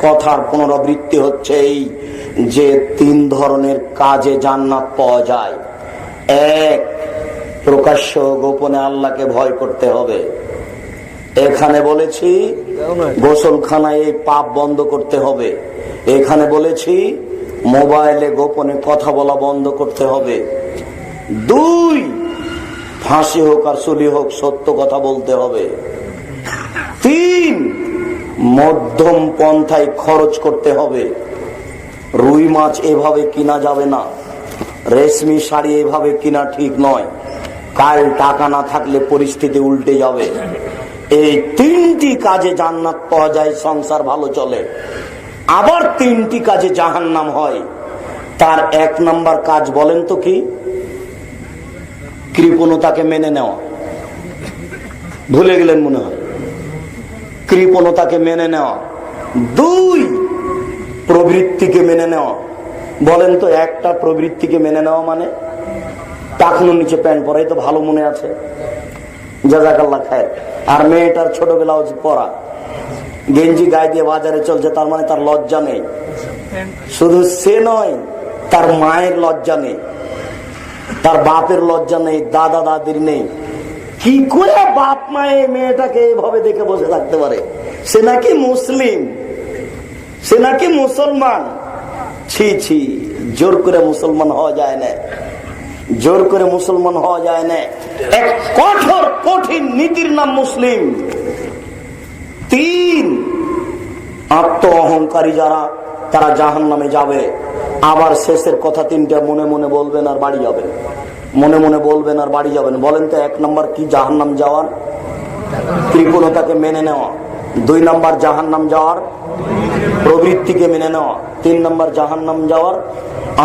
কথার পুনরাবৃত্তি হচ্ছে এই যে তিন ধরনের কাজে জান্নাত পাওয়া যায়। এক, প্রকাশ্য গোপনে আল্লাহকে ভয় করতে হবে। এখানে বলেছি গোসলখানায় এই পাপ বন্ধ করতে হবে। এখানে বলেছি মোবাইলে গোপনে কথা বলা বন্ধ করতে হবে। দুই, ফাঁসি হোক আর চুলি হোক সত্য কথা বলতে হবে। তিন, মধ্যম পন্থায় খরচ করতে হবে। রুই মাছ এভাবে কিনা যাবে না, রেশমি শাড়ি এভাবে কিনা ঠিক নয়, কাল টাকা না থাকলে পরিস্থিতি উল্টে যাবে। এই তিনটি কাজে জান্নাত পাওয়া যায়, সংসার ভালো চলে। আবার তিনটি কাজে জাহান্নাম হয়। তার এক নাম্বার কাজ বলেন তো কি? কৃপণতাকে মেনে নেওয়া। ভুলে গেলেন মনে হয়। কৃপণতাকে মেনে নেওয়া। দুই, প্রবৃত্তিকে মেনে নেওয়া। বলেন তো একটা প্রবৃত্তিকে মেনে নেওয়া মানে? টাকনুর নিচে প্যান্ট পরাই তো ভালো মনে আছে, জাযাকাল্লাহ খায়ের। আর মেয়েটার ছোট ব্লাউজ পরা, গেঞ্জি গায়ে দিয়ে বাজারে চলছে, তার মানে তার লজ্জা নেই। শুধু সে নয়, তার মায়ের লজ্জা নেই, তার বাপের লজ্জা নেই, দাদা দাদির নেই। কি করে বাপ মায়ে মেয়েটাকে এইভাবে দেখে বসে থাকতে পারে? সে নাকি মুসলিম, সে নাকি মুসলমান। ছি ছি, জোর করে মুসলমান হওয়া যায় না, জোর করে মুসলমান হওয়া যায় না। এক কঠোর কঠিন নীতির নাম মুসলিম। তিন, আত্ম অহংকারী যারা, তারা জাহান্নামে যাবে। আবার শেষের কথা তিনটা মনে মনে বলবেন আর বাড়ি যাবেন, মনে মনে বলবেন আর বাড়ি যাবেন। বলেন তো এক নম্বর কি জাহান্নাম যাওয়ার? কৃপণতাকে মেনে নেওয়া। দুই নম্বর জাহান্নাম যাওয়ার প্রবৃত্তিকে মেনে নেওয়া। তিন নম্বর জাহান্নাম যাওয়ার